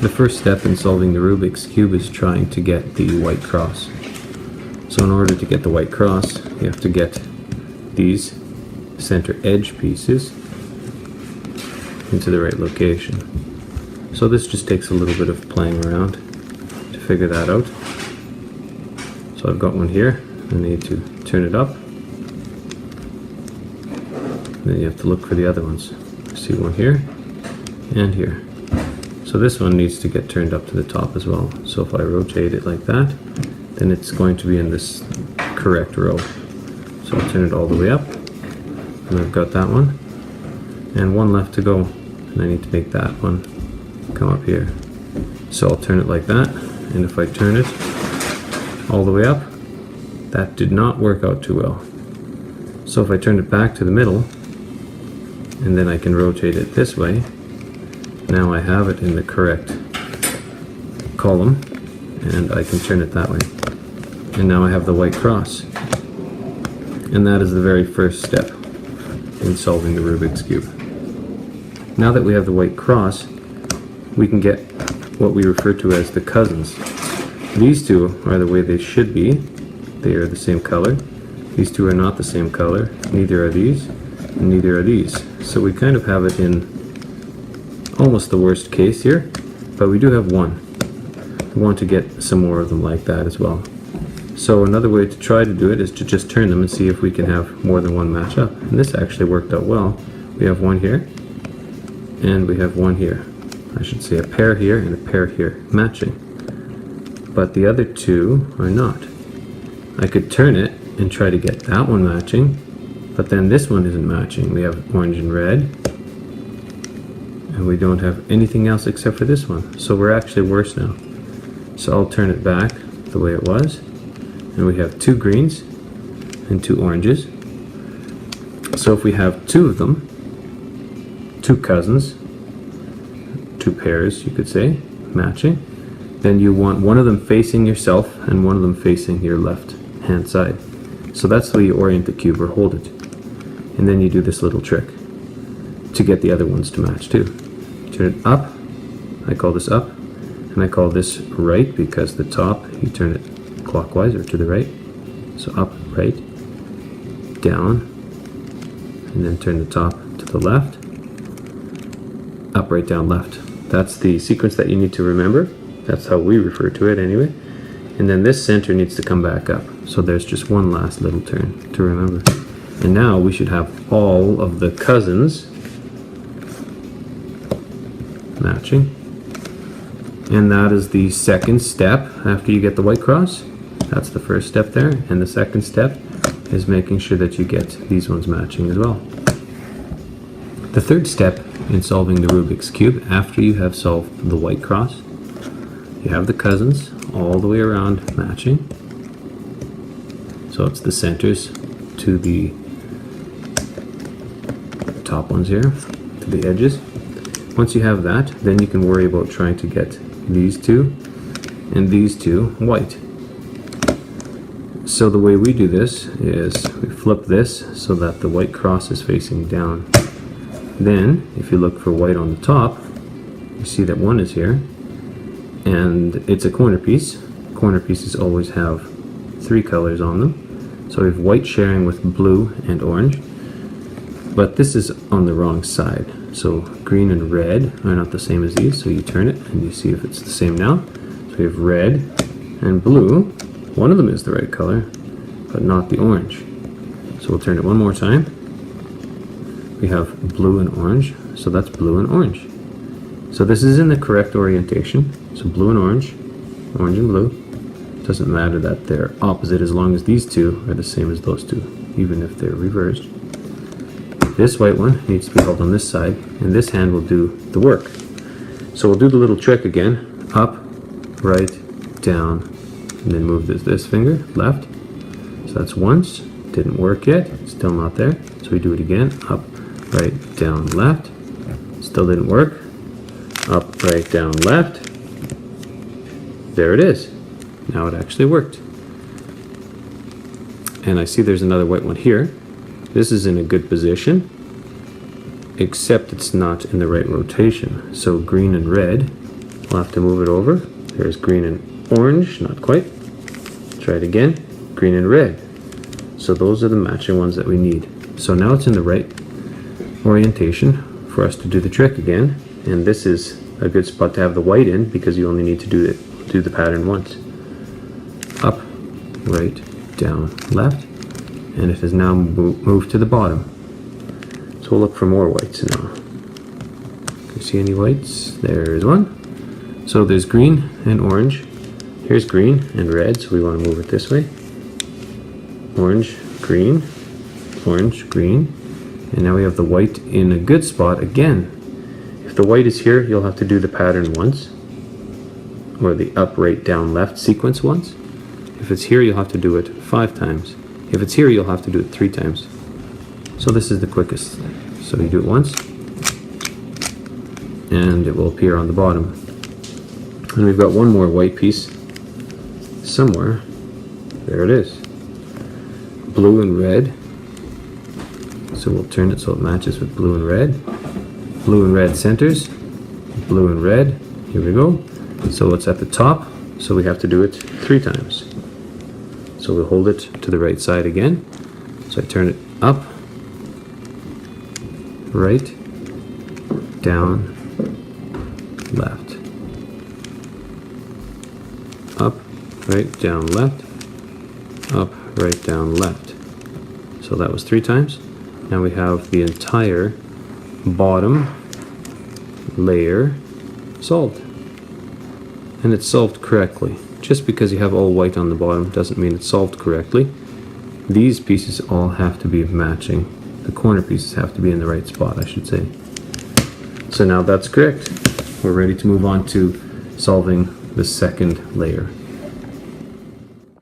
The first step in solving the Rubik's Cube is trying to get the white cross. So in order to get the white cross, you have to get these center edge pieces into the right location. So this just takes a little bit of playing around to figure that out. So I've got one here. I need to turn it up. Then you have to look for the other ones. See one here and here. So this one needs to get turned up to the top as well. So if I rotate it like that, then it's going to be in this correct row. So I'll turn it all the way up, and I've got that one, and one left to go, and I need to make that one come up here. So I'll turn it like that, and if I turn it all the way up, that did not work out too well. So if I turn it back to the middle, and then I can rotate it this way, now I have it in the correct column, and I can turn it that way. And now I have the white cross. And that is the very first step in solving the Rubik's Cube. Now that we have the white cross, we can get what we refer to as the cousins. These two are the way they should be. They are the same color. These two are not the same color. Neither are these, and neither are these. So we kind of have it in almost the worst case here, but we do have one. We want to get some more of them like that as well. So another way to try to do it is to just turn them and see if we can have more than one match up. And this actually worked out well. We have one here, and we have one here. I should say a pair here and a pair here, matching. But the other two are not. I could turn it and try to get that one matching, but then this one isn't matching. We have orange and red, and we don't have anything else except for this one. So we're actually worse now. So I'll turn it back the way it was, and we have two greens and two oranges. So if we have two of them, two cousins, two pairs you could say, matching, then you want one of them facing yourself and one of them facing your left hand side. So that's the way you orient the cube or hold it. And then you do this little trick to get the other ones to match too. Turn it up, I call this up, and I call this right because the top, you turn it clockwise or to the right. So up, right, down, and then turn the top to the left, up, right, down, left. That's the sequence that you need to remember. That's how we refer to it anyway. And then this center needs to come back up. So there's just one last little turn to remember. And now we should have all of the cousins matching. And that is the second step after you get the white cross. That's the first step there. And the second step is making sure that you get these ones matching as well. The third step in solving the Rubik's Cube, after you have solved the white cross, you have the cousins all the way around matching. So it's the centers to the top ones here, to the edges. Once you have that, then you can worry about trying to get these two and these two white. So the way we do this is we flip this so that the white cross is facing down. Then, if you look for white on the top, you see that one is here, and it's a corner piece. Corner pieces always have three colors on them. So we have white sharing with blue and orange, but this is on the wrong side. So green and red are not the same as these, so you turn it and you see if it's the same now. So we have red and blue. One of them is the right color, but not the orange. So we'll turn it one more time. We have blue and orange, so that's blue and orange. So this is in the correct orientation. So blue and orange and blue. Doesn't matter that they're opposite as long as these two are the same as those two, even if they're reversed. This white one needs to be held on this side, and this hand will do the work. So we'll do the little trick again. Up, right, down, and then move this finger, left. So that's once. Didn't work yet. Still not there. So we do it again. Up, right, down, left. Still didn't work. Up, right, down, left. There it is. Now it actually worked. And I see there's another white one here. This is in a good position, except it's not in the right rotation. So green and red We'll have to move it over. There's green and orange, not quite. Try it again, green and red. So those are the matching ones that we need. So now it's in the right orientation for us to do the trick again. And this is a good spot to have the white in because you only need to do the pattern once. Up, right, down, left. And it has now moved to the bottom. So we'll look for more whites now. Can you see any whites? There's one. So there's green and orange. Here's green and red, so we want to move it this way. Orange, green, and now we have the white in a good spot again. If the white is here, you'll have to do the pattern once, or the up, right, down, left sequence once. If it's here, you'll have to do it 5 times. If it's here, you'll have to do it 3 times. So this is the quickest. So you do it once, and it will appear on the bottom. And we've got one more white piece somewhere. There it is. Blue and red. So we'll turn it so it matches with blue and red. Blue and red centers. Blue and red. Here we go. So it's at the top, so we have to do it 3 times. So we'll hold it to the right side again. So I turn it up, right, down, left. Up, right, down, left. Up, right, down, left. So that was 3 times. Now we have the entire bottom layer solved. And it's solved correctly. Just because you have all white on the bottom doesn't mean it's solved correctly. These pieces all have to be matching. The corner pieces have to be in the right spot, I should say. So now that's correct. We're ready to move on to solving the second layer.